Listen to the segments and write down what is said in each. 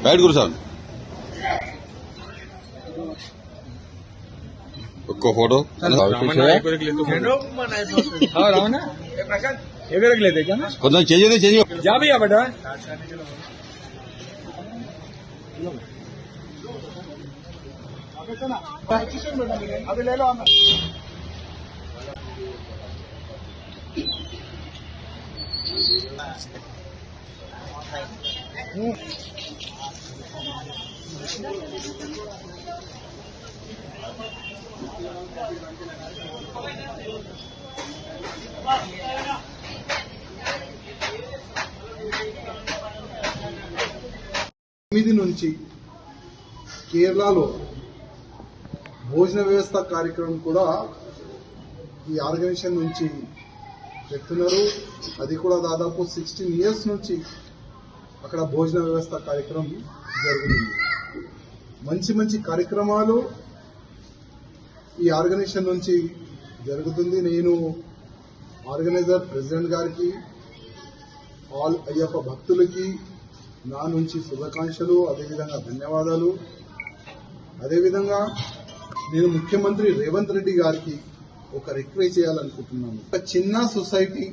बैठ गुरु साहब फोटो కొంచెం చేంజ్ जा भैया बेटा अभी ले लो నుంచి కేరళలో భోజన వ్యవస్థ కార్యక్రమం కూడా ఈ ఆర్గనైజేషన్ నుంచి చెప్తున్నారు. అది కూడా దాదాపు 16 years నుంచి అక్కడ భోజన వ్యవస్థ కార్యక్రమం జరుగుతుంది. మంచి మంచి కార్యక్రమాలు ఈ ఆర్గనైజేషన్ నుంచి జరుగుతుంది. నేను ఆర్గనైజర్ ప్రెసిడెంట్ గారికి, ఆల్ అయ్యప్ప భక్తులకి నా నుంచి శుభాకాంక్షలు, అదేవిధంగా ధన్యవాదాలు. అదేవిధంగా నేను ముఖ్యమంత్రి రేవంత్ రెడ్డి గారికి ఒక రిక్వెస్ట్ చేయాలనుకుంటున్నాను. ఒక చిన్న సొసైటీ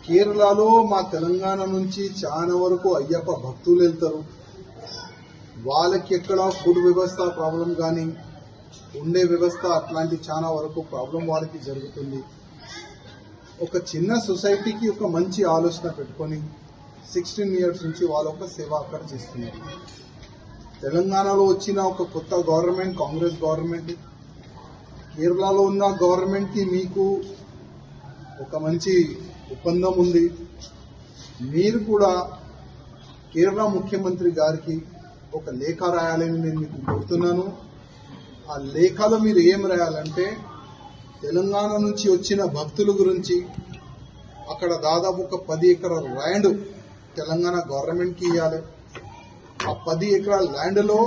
కేరళలో మా తెలంగాణ నుంచి చాలా వరకు అయ్యప్ప భక్తులు వెళ్తారు. వాళ్ళకి ఎక్కడ ఫుడ్ వ్యవస్థ ప్రాబ్లం కానీ ఉండే వ్యవస్థ అట్లాంటి చాలా వరకు ప్రాబ్లం వాళ్ళకి జరుగుతుంది. ఒక చిన్న సొసైటీకి ఒక మంచి ఆలోచన పెట్టుకొని 16 years నుంచి వాళ్ళ ఒక సేవ అక్కడ చేస్తున్నారు. తెలంగాణలో వచ్చిన ఒక కొత్త గవర్నమెంట్, కాంగ్రెస్ గవర్నమెంట్, కేరళలో ఉన్న గవర్నమెంట్కి మీకు ఒక మంచి ఒప్పందం ఉంది. మీరు కూడా కేరళ ముఖ్యమంత్రి గారికి ఒక లేఖ రాయాలని నేను మీకు కోరుతున్నాను. ఆ లేఖలో మీరు ఏం రాయాలంటే తెలంగాణ నుంచి వచ్చిన భక్తుల గురించి అక్కడ దాదాపు ఒక 10 ఎకరాల ల్యాండ్ తెలంగాణ గవర్నమెంట్కి ఇవ్వాలి. ఆ 10 ఎకరాల ల్యాండ్లో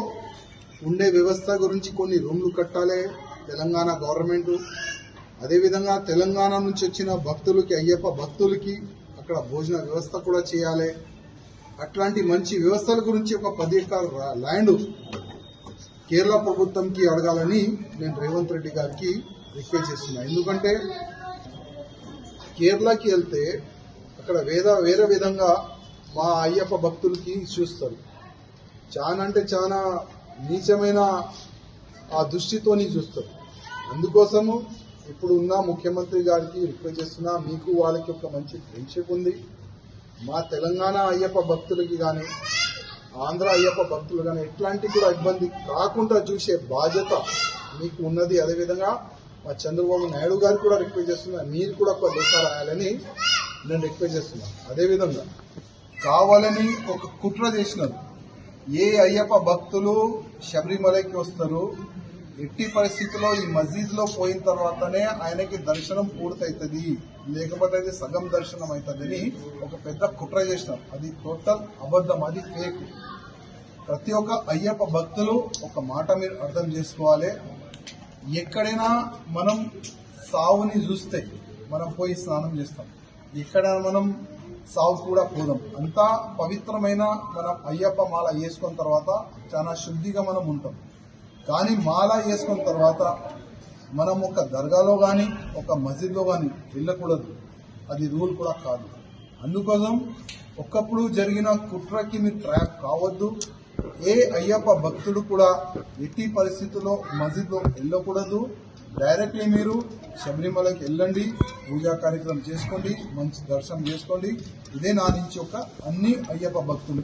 ఉండే వ్యవస్థ గురించి కొన్ని రూమ్లు కట్టాలి తెలంగాణ గవర్నమెంట్. అదేవిధంగా తెలంగాణ నుంచి వచ్చిన భక్తులకి, అయ్యప్ప భక్తులకి అక్కడ భోజన వ్యవస్థ కూడా చేయాలి. అట్లాంటి మంచి వ్యవస్థల గురించి ఒక 10 ఎకరాల ల్యాండ్ కేరళ ప్రభుత్వంకి అడగాలని నేను రేవంత్ రెడ్డి గారికి రిక్వెస్ట్ చేస్తున్నా. ఎందుకంటే కేరళకి వెళ్తే అక్కడ వేరే విధంగా మా అయ్యప్ప భక్తులకి చూస్తారు. చాలా అంటే చాలా నీచమైన ఆ దృష్టితోని చూస్తారు. అందుకోసము ఇప్పుడు ఉన్న ముఖ్యమంత్రి గారికి రిక్వెస్ట్ చేస్తున్నా, మీకు వాళ్ళకి ఒక మంచి ఫ్రెండ్షిప్ ఉంది. మా తెలంగాణ అయ్యప్ప భక్తులకి కానీ ఆంధ్ర అయ్యప్ప భక్తులు కానీ ఎట్లాంటి కూడా ఇబ్బంది కాకుండా చూసే బాధ్యత మీకు ఉన్నది. అదేవిధంగా మా చంద్రబాబు నాయుడు గారికి కూడా రిక్వెస్ట్ చేస్తున్నా, మీరు కూడా ఒక లేఖ రాయాలని నేను రిక్వెస్ట్ చేస్తున్నాను. అదేవిధంగా కావాలని ఒక కుట్ర చేసినారు. ఏ అయ్యప్ప భక్తులు శబరిమలకి వస్తారు, ఎట్టి పరిస్థితుల్లో ఈ మస్జిద్లో పోయిన తర్వాతనే ఆయనకి దర్శనం పూర్తవుతుంది, లేకపోతే అది సగం దర్శనం అవుతుందని ఒక పెద్ద కుట్ర చేసినారు. అది టోటల్ అబద్ధం, అది ఫేక్. ప్రతి ఒక్క అయ్యప్ప భక్తులు ఒక మాట మీరు అర్థం చేసుకోవాలి. ఎక్కడైనా మనం సావుని చూస్తే మనం పోయి స్నానం చేస్తాం, ఎక్కడ మనం సావు కూడా పోదాం. అంతా పవిత్రమైన మనం అయ్యప్ప మాల వేసుకున్న తర్వాత చాలా శుద్ధిగా మనం ఉంటాం. కానీ మాల వేసుకున్న తర్వాత మనం ఒక దర్గాలో కానీ ఒక మస్జిద్లో కానీ వెళ్ళకూడదు. అది రూల్ కూడా కాదు. అందుకోసం ఒకప్పుడు జరిగిన కుట్రకి మీరు ట్రాప్ కావద్దు. ఏ అయ్యప్ప భక్తుడు కూడా ఎట్టి పరిస్థితుల్లో మస్జిద్లో వెళ్ళకూడదు. డైరెక్ట్లీ మీరు శబరిమలకి వెళ్ళండి, పూజా కార్యక్రమం చేసుకోండి, మంచి దర్శనం చేసుకోండి. ఇదే నా నుంచి ఒక అన్ని అయ్యప్ప భక్తులు